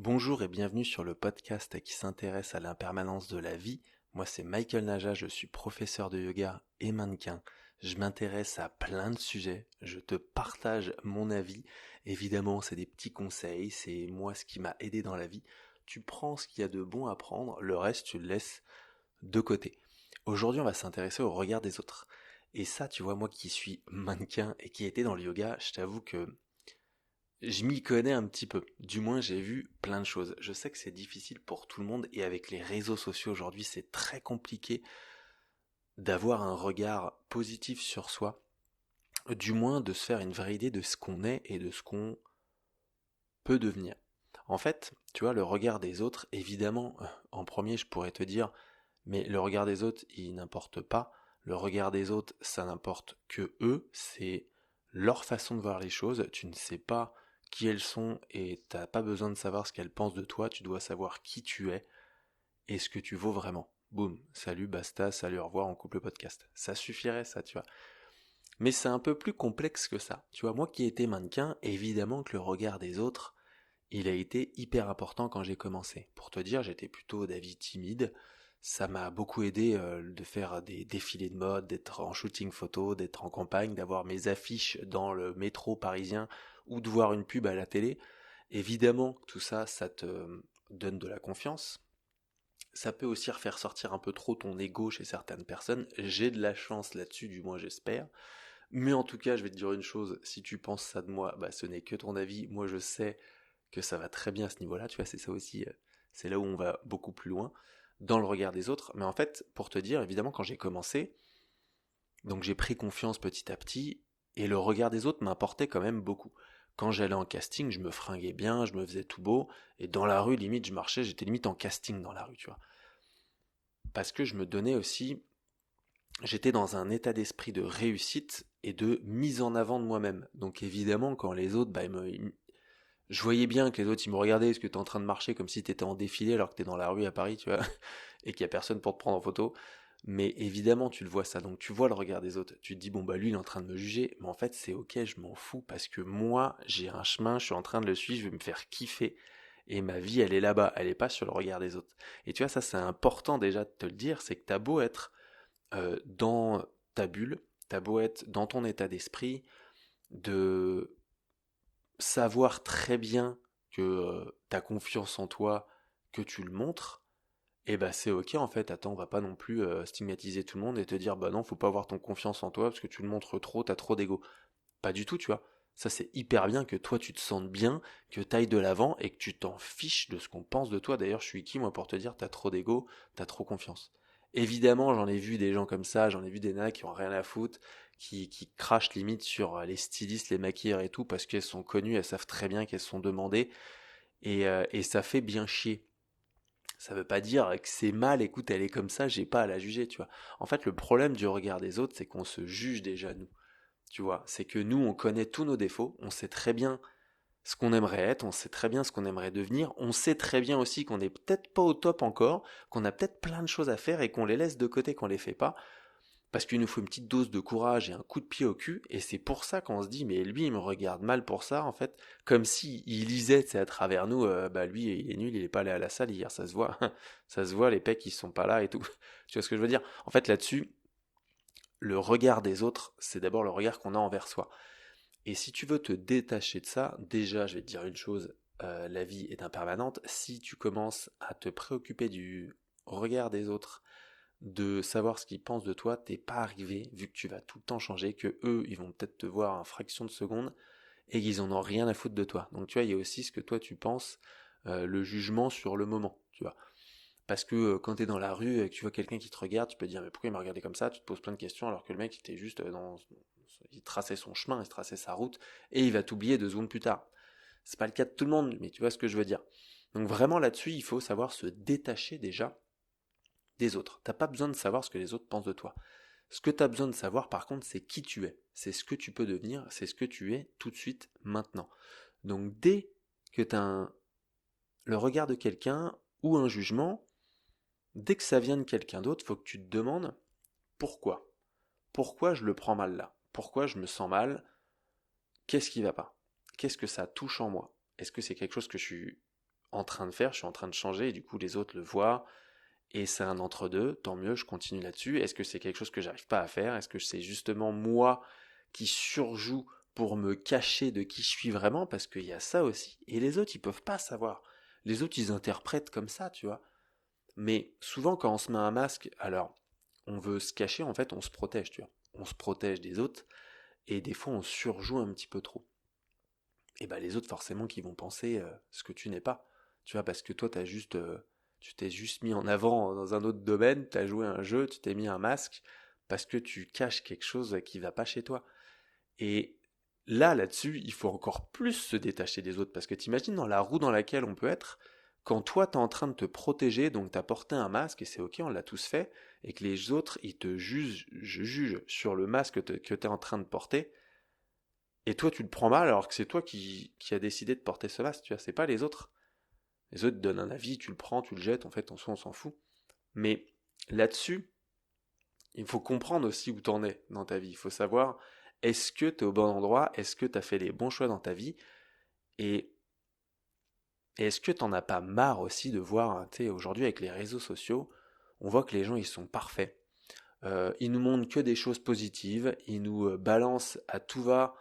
Bonjour et bienvenue sur le podcast qui s'intéresse à l'impermanence de la vie. Moi c'est Michael Naja, je suis professeur de yoga et mannequin. Je m'intéresse à plein de sujets, je te partage mon avis. Évidemment c'est des petits conseils, c'est moi ce qui m'a aidé dans la vie. Tu prends ce qu'il y a de bon à prendre, le reste tu le laisses de côté. Aujourd'hui on va s'intéresser au regard des autres. Et ça tu vois, moi qui suis mannequin et qui était dans le yoga, je t'avoue que je m'y connais un petit peu. Du moins, j'ai vu plein de choses. Je sais que c'est difficile pour tout le monde et avec les réseaux sociaux aujourd'hui, c'est très compliqué d'avoir un regard positif sur soi. Du moins, de se faire une vraie idée de ce qu'on est et de ce qu'on peut devenir. En fait, tu vois, le regard des autres, évidemment, en premier, je pourrais te dire, mais le regard des autres, il n'importe pas. Le regard des autres, ça n'importe que eux. C'est leur façon de voir les choses. Tu ne sais pas qui elles sont et t'as pas besoin de savoir ce qu'elles pensent de toi. Tu dois savoir qui tu es et ce que tu vaux vraiment. Boum, salut, basta, salut, au revoir, on coupe le podcast. Ça suffirait, ça, tu vois. Mais c'est un peu plus complexe que ça. Tu vois, moi qui étais mannequin, évidemment que le regard des autres, il a été hyper important quand j'ai commencé. Pour te dire, j'étais plutôt d'avis timide. Ça m'a beaucoup aidé de faire des défilés de mode, d'être en shooting photo, d'être en campagne, d'avoir mes affiches dans le métro parisien ou de voir une pub à la télé. Évidemment, tout ça, ça te donne de la confiance. Ça peut aussi refaire sortir un peu trop ton ego chez certaines personnes. J'ai de la chance là-dessus, du moins j'espère. Mais en tout cas, je vais te dire une chose, si tu penses ça de moi, bah ce n'est que ton avis. Moi je sais que ça va très bien à ce niveau-là, tu vois, c'est ça aussi, c'est là où on va beaucoup plus loin, dans le regard des autres. Mais en fait, pour te dire, évidemment, quand j'ai commencé, donc j'ai pris confiance petit à petit, et le regard des autres m'importait quand même beaucoup. Quand j'allais en casting, je me fringuais bien, je me faisais tout beau, et dans la rue, limite, je marchais, j'étais limite en casting dans la rue, tu vois. Parce que je me donnais aussi, j'étais dans un état d'esprit de réussite et de mise en avant de moi-même. Donc évidemment, quand les autres, bah, je voyais bien que les autres ils me regardaient, est-ce que t'es en train de marcher comme si t'étais en défilé alors que t'es dans la rue à Paris, tu vois, et qu'il y a personne pour te prendre en photo. Mais évidemment, tu le vois ça, donc tu vois le regard des autres. Tu te dis, bon bah lui il est en train de me juger, mais en fait c'est ok, je m'en fous, parce que moi j'ai un chemin, je suis en train de le suivre, je vais me faire kiffer, et ma vie elle est là-bas, elle est pas sur le regard des autres. Et tu vois, ça c'est important déjà de te le dire, c'est que t'as beau être dans ta bulle, t'as beau être dans ton état d'esprit, de savoir très bien que t'as confiance en toi, que tu le montres, et bah c'est ok en fait. Attends, on va pas non plus stigmatiser tout le monde et te dire bah non, faut pas avoir ton confiance en toi parce que tu le montres trop, t'as trop d'ego. Pas du tout, tu vois. Ça c'est hyper bien que toi tu te sentes bien, que t'ailles de l'avant et que tu t'en fiches de ce qu'on pense de toi. D'ailleurs, je suis qui moi pour te dire t'as trop d'ego, t'as trop confiance. Évidemment, j'en ai vu des gens comme ça, j'en ai vu des nanas qui ont rien à foutre, qui crachent limite sur les stylistes, les maquilleurs et tout, parce qu'elles sont connues, elles savent très bien qu'elles sont demandées, et ça fait bien chier. Ça veut pas dire que c'est mal, écoute, elle est comme ça, j'ai pas à la juger, tu vois. En fait, le problème du regard des autres, c'est qu'on se juge déjà, nous. Tu vois, c'est que nous, on connaît tous nos défauts, on sait très bien ce qu'on aimerait être, on sait très bien ce qu'on aimerait devenir, on sait très bien aussi qu'on n'est peut-être pas au top encore, qu'on a peut-être plein de choses à faire et qu'on les laisse de côté, qu'on les fait pas, parce qu'il nous faut une petite dose de courage et un coup de pied au cul, et c'est pour ça qu'on se dit, mais lui, il me regarde mal pour ça, en fait, comme si il lisait, c'est à travers nous, bah lui, il est nul, il est pas allé à la salle hier, ça se voit, ça se voit, les pecs, ils sont pas là et tout. Tu vois ce que je veux dire? En fait, là-dessus, le regard des autres, c'est d'abord le regard qu'on a envers soi. Et si tu veux te détacher de ça, déjà, je vais te dire une chose, la vie est impermanente. Si tu commences à te préoccuper du regard des autres, de savoir ce qu'ils pensent de toi, t'es pas arrivé, vu que tu vas tout le temps changer, que eux, ils vont peut-être te voir en fraction de seconde et qu'ils en ont rien à foutre de toi. Donc tu vois, il y a aussi ce que toi tu penses, le jugement sur le moment, tu vois. Parce que quand t'es dans la rue et que tu vois quelqu'un qui te regarde, tu peux te dire mais pourquoi il m'a regardé comme ça? Tu te poses plein de questions alors que le mec il était juste il traçait son chemin, il traçait sa route et il va t'oublier 2 secondes plus tard. C'est pas le cas de tout le monde, mais tu vois ce que je veux dire. Donc vraiment là-dessus, il faut savoir se détacher déjà des autres. T'as pas besoin de savoir ce que les autres pensent de toi. Ce que tu as besoin de savoir par contre, c'est qui tu es. C'est ce que tu peux devenir, c'est ce que tu es tout de suite maintenant. Donc dès que tu as le regard de quelqu'un ou un jugement, dès que ça vient de quelqu'un d'autre, faut que tu te demandes pourquoi. Pourquoi je le prends mal là? Pourquoi je me sens mal? Qu'est-ce qui va pas? Qu'est-ce que ça touche en moi? Est-ce que c'est quelque chose que je suis en train de faire, je suis en train de changer, et du coup les autres le voient, et c'est un entre-deux, tant mieux, je continue là-dessus. Est-ce que c'est quelque chose que j'arrive pas à faire? Est-ce que c'est justement moi qui surjoue pour me cacher de qui je suis vraiment? Parce qu'il y a ça aussi. Et les autres, ils peuvent pas savoir. Les autres, ils interprètent comme ça, tu vois. Mais souvent, quand on se met un masque, alors, on veut se cacher, en fait, on se protège, tu vois. On se protège des autres, et des fois, on surjoue un petit peu trop. Et ben, les autres, forcément, qui vont penser ce que tu n'es pas. Tu vois, parce que toi, tu t'es juste mis en avant dans un autre domaine, tu as joué un jeu, tu t'es mis un masque, parce que tu caches quelque chose qui va pas chez toi. Et là-dessus, il faut encore plus se détacher des autres, parce que t'imagines dans la roue dans laquelle on peut être, quand toi t'es en train de te protéger, donc t'as porté un masque, et c'est ok, on l'a tous fait, et que les autres, ils te jugent sur le masque que t'es en train de porter, et toi tu le prends mal alors que c'est toi qui a décidé de porter ce masque, tu vois, c'est pas les autres. Les autres te donnent un avis, tu le prends, tu le jettes, en fait, en soi on s'en fout. Mais là-dessus, il faut comprendre aussi où t'en es dans ta vie. Il faut savoir, est-ce que t'es au bon endroit? Est-ce que t'as fait les bons choix dans ta vie? Et, et est-ce que t'en as pas marre aussi de voir, hein, tu sais, aujourd'hui avec les réseaux sociaux, on voit que les gens, ils sont parfaits. Ils nous montrent que des choses positives, ils nous balancent à tout va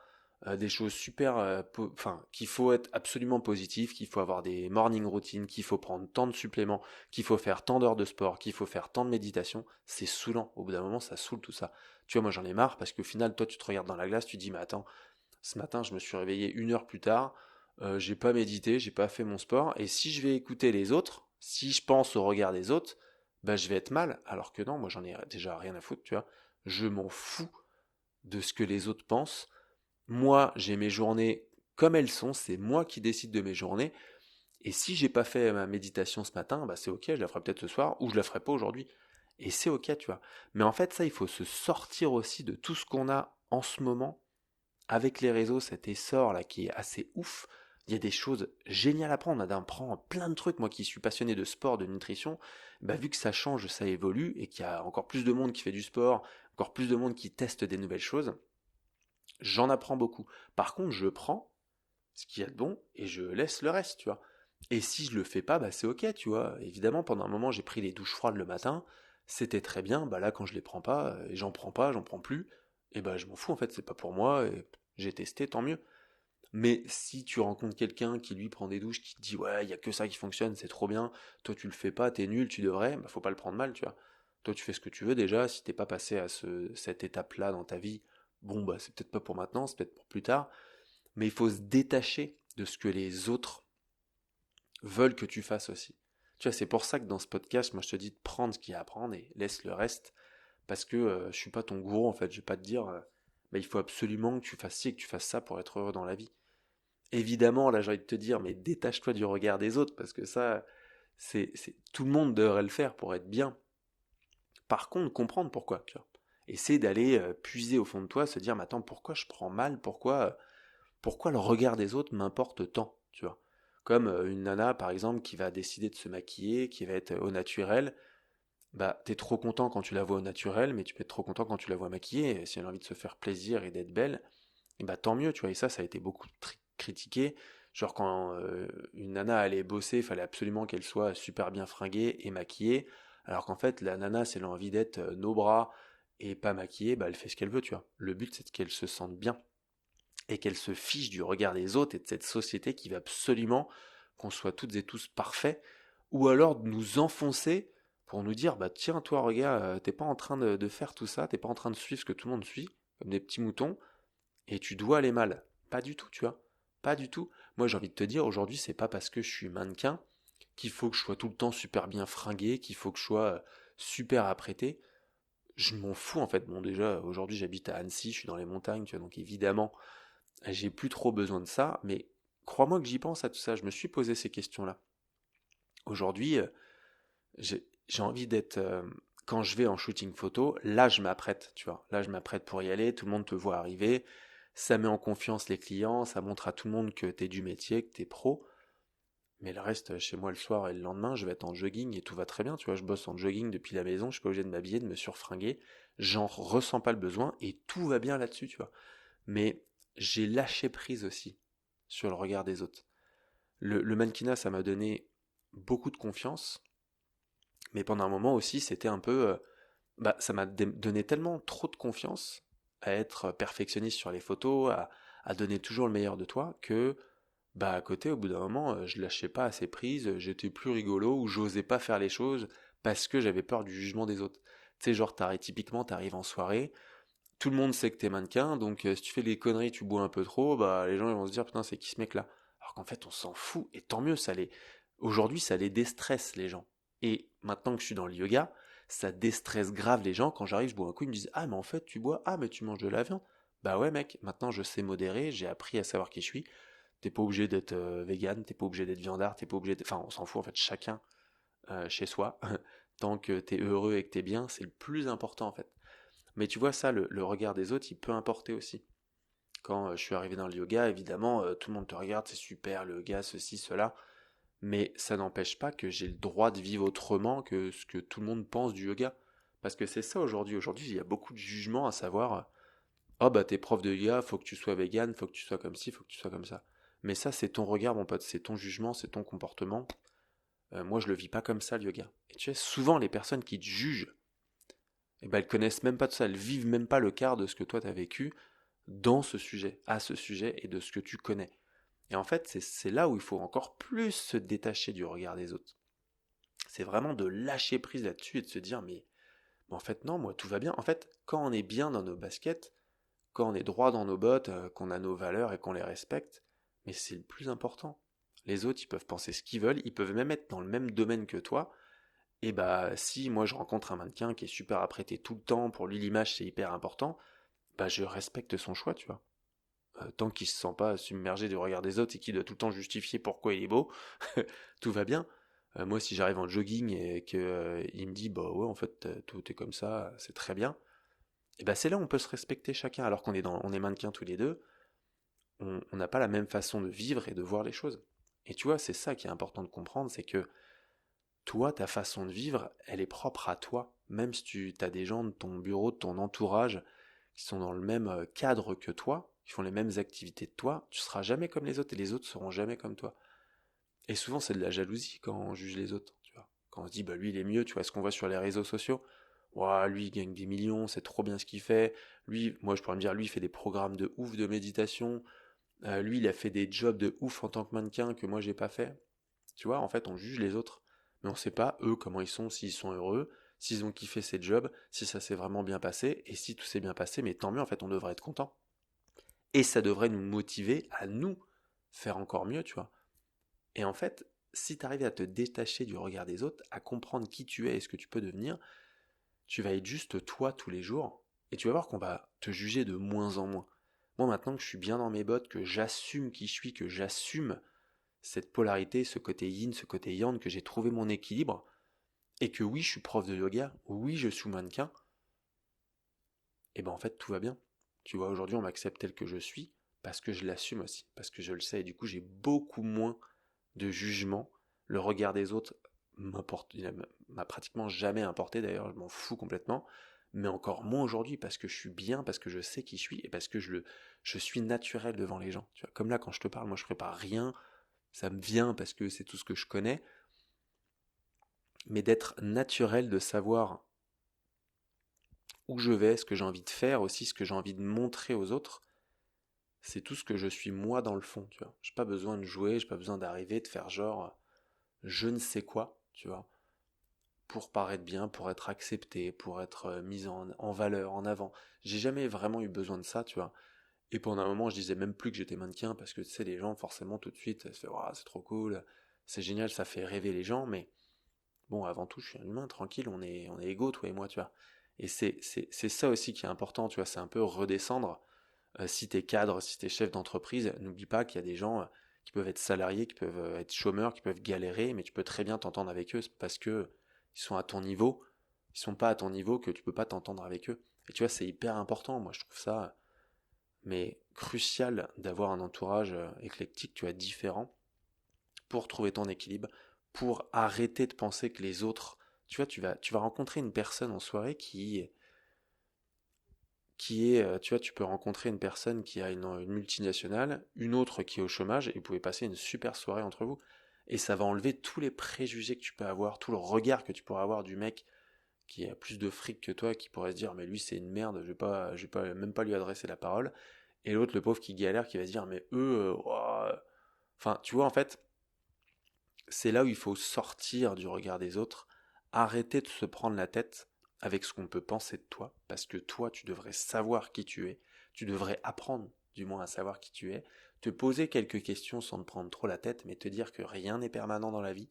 des choses super, enfin, qu'il faut être absolument positif, qu'il faut avoir des morning routines, qu'il faut prendre tant de suppléments, qu'il faut faire tant d'heures de sport, qu'il faut faire tant de méditation. C'est saoulant. Au bout d'un moment, ça saoule tout ça. Tu vois, moi j'en ai marre parce qu'au final, toi, tu te regardes dans la glace, tu te dis, mais attends, ce matin, je me suis réveillé 1 heure plus tard, j'ai pas médité, j'ai pas fait mon sport, et si je vais écouter les autres, si je pense au regard des autres, bah je vais être mal, alors que non, moi j'en ai déjà rien à foutre, tu vois. Je m'en fous de ce que les autres pensent. Moi, j'ai mes journées comme elles sont, c'est moi qui décide de mes journées, et si j'ai pas fait ma méditation ce matin, bah c'est ok, je la ferai peut-être ce soir, ou je la ferai pas aujourd'hui. Et c'est ok, tu vois. Mais en fait, ça, il faut se sortir aussi de tout ce qu'on a en ce moment avec les réseaux, cet essor là qui est assez ouf, il y a des choses géniales à prendre. On apprend plein de trucs. Moi qui suis passionné de sport, de nutrition, bah, vu que ça change, ça évolue et qu'il y a encore plus de monde qui fait du sport, encore plus de monde qui teste des nouvelles choses, j'en apprends beaucoup. Par contre, je prends ce qu'il y a de bon et je laisse le reste, tu vois. Et si je le fais pas, bah c'est ok, tu vois. Évidemment, pendant un moment, j'ai pris les douches froides le matin, c'était très bien. Bah là, quand je les prends pas, et j'en prends pas, j'en prends plus, et bah je m'en fous en fait, c'est pas pour moi. Et j'ai testé, tant mieux. Mais si tu rencontres quelqu'un qui lui prend des douches, qui te dit ouais, il y a que ça qui fonctionne, c'est trop bien, toi tu le fais pas, t'es nul, tu devrais, bah faut pas le prendre mal, tu vois. Toi tu fais ce que tu veux déjà, si t'es pas passé à cette étape-là dans ta vie, bon bah c'est peut-être pas pour maintenant, c'est peut-être pour plus tard, mais il faut se détacher de ce que les autres veulent que tu fasses aussi. Tu vois, c'est pour ça que dans ce podcast, moi je te dis de prendre ce qu'il y a à prendre et laisse le reste, parce que je suis pas ton gourou en fait, je vais pas te dire bah, il faut absolument que tu fasses ci et que tu fasses ça pour être heureux dans la vie. Évidemment, là j'ai envie de te dire, mais détache-toi du regard des autres, parce que ça, tout le monde devrait le faire pour être bien. Par contre, comprendre pourquoi, tu vois. Essayer d'aller puiser au fond de toi, se dire, mais attends, pourquoi je prends mal, pourquoi le regard des autres m'importe tant, tu vois. Comme une nana, par exemple, qui va décider de se maquiller, qui va être au naturel, bah, t'es trop content quand tu la vois au naturel, mais tu peux être trop content quand tu la vois maquillée. Et si elle a envie de se faire plaisir et d'être belle, et bah tant mieux, tu vois. Et ça a été beaucoup critiqué. Genre quand une nana allait bosser, il fallait absolument qu'elle soit super bien fringuée et maquillée. Alors qu'en fait, la nana, si elle a envie d'être nos bras et pas maquillée, bah elle fait ce qu'elle veut, tu vois. Le but, c'est qu'elle se sente bien et qu'elle se fiche du regard des autres et de cette société qui veut absolument qu'on soit toutes et tous parfaits, ou alors de nous enfoncer pour nous dire bah tiens toi regarde t'es pas en train de faire tout ça, t'es pas en train de suivre ce que tout le monde suit, comme des petits moutons, et tu dois aller mal. Pas du tout, tu vois. Pas du tout. Moi j'ai envie de te dire aujourd'hui c'est pas parce que je suis mannequin qu'il faut que je sois tout le temps super bien fringué, qu'il faut que je sois super apprêté. Je m'en fous en fait. Bon déjà aujourd'hui j'habite à Annecy, je suis dans les montagnes, tu vois, donc évidemment j'ai plus trop besoin de ça, mais crois-moi que j'y pense à tout ça. Je me suis posé ces questions-là. Aujourd'hui, j'ai envie d'être. Quand je vais en shooting photo, là je m'apprête, tu vois. Là je m'apprête pour y aller, tout le monde te voit arriver. Ça met en confiance les clients, ça montre à tout le monde que t'es du métier, que t'es pro. Mais le reste, chez moi le soir et le lendemain, je vais être en jogging et tout va très bien, tu vois. Je bosse en jogging depuis la maison, je suis pas obligé de m'habiller, de me surfringuer. J'en ressens pas le besoin et tout va bien là-dessus, tu vois. Mais j'ai lâché prise aussi sur le regard des autres. Le mannequinat, ça m'a donné beaucoup de confiance, mais pendant un moment aussi, c'était un peu, ça m'a donné tellement trop de confiance à être perfectionniste sur les photos, à donner toujours le meilleur de toi, que à côté, au bout d'un moment, je lâchais pas assez prise, j'étais plus rigolo ou j'osais pas faire les choses parce que j'avais peur du jugement des autres. Tu sais, genre, typiquement, t'arrives en soirée, tout le monde sait que t'es mannequin, donc si tu fais des conneries, tu bois un peu trop, les gens ils vont se dire putain, c'est qui ce mec-là? Alors qu'en fait, on s'en fout, et tant mieux, aujourd'hui, ça les déstresse, les gens. Et maintenant que je suis dans le yoga, ça déstresse grave les gens. Quand j'arrive, je bois un coup, ils me disent ah, mais en fait, tu bois, ah, mais tu manges de la viande. Bah ouais, mec, maintenant je sais modérer, j'ai appris à savoir qui je suis. T'es pas obligé d'être vegan, t'es pas obligé d'être viandard, t'es pas obligé Enfin, on s'en fout en fait, chacun chez soi. Tant que t'es heureux et que t'es bien, c'est le plus important en fait. Mais tu vois ça, le regard des autres, il peut importer aussi. Quand je suis arrivé dans le yoga, évidemment, tout le monde te regarde, c'est super, le yoga, ceci, cela. Mais ça n'empêche pas que j'ai le droit de vivre autrement que ce que tout le monde pense du yoga. Parce que c'est ça aujourd'hui. Aujourd'hui, il y a beaucoup de jugements à savoir, oh bah t'es prof de yoga, faut que tu sois vegan, faut que tu sois comme ci, faut que tu sois comme ça. Mais ça, c'est ton regard, mon pote, c'est ton jugement, c'est ton comportement. Moi, je le vis pas comme ça, le yoga. Et tu sais, souvent, les personnes qui te jugent, elles connaissent même pas tout ça, elles vivent même pas le quart de ce que toi t'as vécu dans ce sujet, à ce sujet et de ce que tu connais. Et en fait, c'est là où il faut encore plus se détacher du regard des autres. C'est vraiment de lâcher prise là-dessus et de se dire, mais en fait, non, moi, tout va bien. En fait, quand on est bien dans nos baskets, quand on est droit dans nos bottes, qu'on a nos valeurs et qu'on les respecte, mais c'est le plus important. Les autres, ils peuvent penser ce qu'ils veulent, ils peuvent même être dans le même domaine que toi. Et si moi je rencontre un mannequin qui est super apprêté tout le temps, pour lui l'image c'est hyper important, je respecte son choix, tu vois. Tant qu'il se sent pas submergé du regard des autres et qu'il doit tout le temps justifier pourquoi il est beau, tout va bien. Moi, si j'arrive en jogging et qu'il me dit, bah ouais, en fait, tout est comme ça, c'est très bien, et c'est là où on peut se respecter chacun, alors on est mannequins tous les deux, on n'a pas la même façon de vivre et de voir les choses. Et tu vois, c'est ça qui est important de comprendre, c'est que toi, ta façon de vivre, elle est propre à toi. Même si tu as des gens de ton bureau, de ton entourage, qui sont dans le même cadre que toi, qui font les mêmes activités que toi, tu seras jamais comme les autres et les autres seront jamais comme toi. Et souvent, c'est de la jalousie quand on juge les autres, tu vois. Quand on se dit, bah lui, il est mieux, tu vois, ce qu'on voit sur les réseaux sociaux. Ouah, lui, il gagne des millions, c'est trop bien ce qu'il fait. Lui, moi, je pourrais me dire, lui, il fait des programmes de ouf de méditation. Lui, il a fait des jobs de ouf en tant que mannequin que moi, j'ai pas fait. Tu vois, en fait, on juge les autres. Mais on sait pas, eux, comment ils sont, s'ils sont heureux, s'ils ont kiffé ces jobs, si ça s'est vraiment bien passé. Et si tout s'est bien passé, mais tant mieux, en fait, on devrait être content. Et ça devrait nous motiver à nous faire encore mieux, tu vois. Et en fait, si tu arrives à te détacher du regard des autres, à comprendre qui tu es et ce que tu peux devenir, tu vas être juste toi tous les jours. Et tu vas voir qu'on va te juger de moins en moins. Moi, maintenant que je suis bien dans mes bottes, que j'assume qui je suis, que j'assume cette polarité, ce côté yin, ce côté yang, que j'ai trouvé mon équilibre, et que oui, je suis prof de yoga, oui, je suis mannequin, et en fait, tout va bien. Tu vois, aujourd'hui, on m'accepte tel que je suis, parce que je l'assume aussi, parce que je le sais, et du coup, j'ai beaucoup moins de jugement. Le regard des autres m'a pratiquement jamais importé, d'ailleurs, je m'en fous complètement, mais encore moins aujourd'hui, parce que je suis bien, parce que je sais qui je suis, et parce que je suis naturel devant les gens. Tu vois, comme là, quand je te parle, moi, je prépare rien, ça me vient parce que c'est tout ce que je connais, mais d'être naturel, de savoir où je vais, ce que j'ai envie de faire aussi, ce que j'ai envie de montrer aux autres, c'est tout ce que je suis moi dans le fond, tu vois. J'ai pas besoin de jouer, j'ai pas besoin d'arriver, de faire genre je ne sais quoi, tu vois, pour paraître bien, pour être accepté, pour être mis en valeur, en avant. J'ai jamais vraiment eu besoin de ça, tu vois. Et pendant un moment, je disais même plus que j'étais mannequin parce que tu sais, les gens, forcément, tout de suite, se fait, oh, c'est trop cool, c'est génial, ça fait rêver les gens, mais bon, avant tout, je suis un humain, tranquille, on est égaux, toi et moi, tu vois. Et c'est ça aussi qui est important, tu vois, c'est un peu redescendre. Si t'es cadre, si t'es chef d'entreprise, n'oublie pas qu'il y a des gens qui peuvent être salariés, qui peuvent être chômeurs, qui peuvent galérer, mais tu peux très bien t'entendre avec eux parce que ils sont à ton niveau. Ils sont pas à ton niveau que tu peux pas t'entendre avec eux. Et tu vois, c'est hyper important. Moi, je trouve ça, mais crucial d'avoir un entourage éclectique, tu vois, différent, pour trouver ton équilibre, pour arrêter de penser que les autres, tu vois, tu vas rencontrer une personne en soirée tu vois, tu peux rencontrer une personne qui a une multinationale, une autre qui est au chômage, et vous pouvez passer une super soirée entre vous. Et ça va enlever tous les préjugés que tu peux avoir, tout le regard que tu pourras avoir du mec qui a plus de fric que toi, qui pourrait se dire mais lui c'est une merde, je vais pas même pas lui adresser la parole. Et l'autre, le pauvre qui galère, qui va se dire mais eux, ouah. Enfin, tu vois, en fait, c'est là où il faut sortir du regard des autres, arrêter de se prendre la tête avec ce qu'on peut penser de toi, parce que toi, tu devrais savoir qui tu es, tu devrais apprendre du moins à savoir qui tu es, te poser quelques questions sans te prendre trop la tête, mais te dire que rien n'est permanent dans la vie,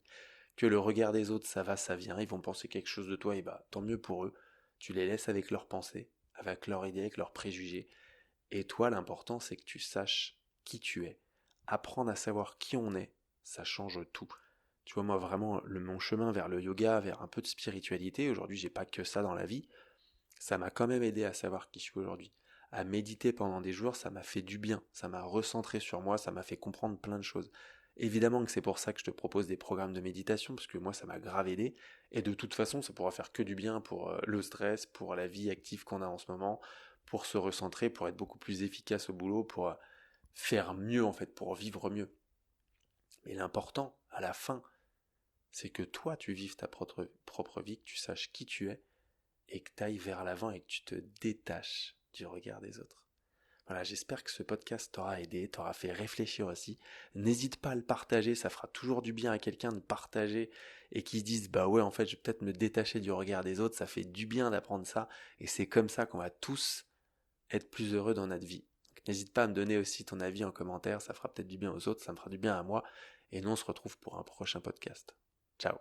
que le regard des autres, ça va, ça vient, ils vont penser quelque chose de toi, et bah tant mieux pour eux, tu les laisses avec leurs pensées, avec leurs idées, avec leurs préjugés, et toi, l'important, c'est que tu saches qui tu es. Apprendre à savoir qui on est, ça change tout. Tu vois, moi, vraiment, mon chemin vers le yoga, vers un peu de spiritualité, aujourd'hui, j'ai pas que ça dans la vie, ça m'a quand même aidé à savoir qui je suis aujourd'hui. À méditer pendant des jours, ça m'a fait du bien, ça m'a recentré sur moi, ça m'a fait comprendre plein de choses. Évidemment que c'est pour ça que je te propose des programmes de méditation, parce que moi, ça m'a grave aidé, et de toute façon, ça pourra faire que du bien pour le stress, pour la vie active qu'on a en ce moment, pour se recentrer, pour être beaucoup plus efficace au boulot, pour faire mieux en fait, pour vivre mieux. Mais l'important, à la fin, c'est que toi, tu vives ta propre vie, que tu saches qui tu es, et que tu ailles vers l'avant et que tu te détaches du regard des autres. Voilà, j'espère que ce podcast t'aura aidé, t'aura fait réfléchir aussi. N'hésite pas à le partager, ça fera toujours du bien à quelqu'un de partager et qui se dise bah ouais en fait je vais peut-être me détacher du regard des autres, ça fait du bien d'apprendre ça et c'est comme ça qu'on va tous être plus heureux dans notre vie. Donc, n'hésite pas à me donner aussi ton avis en commentaire, ça fera peut-être du bien aux autres, ça me fera du bien à moi et nous on se retrouve pour un prochain podcast. Ciao.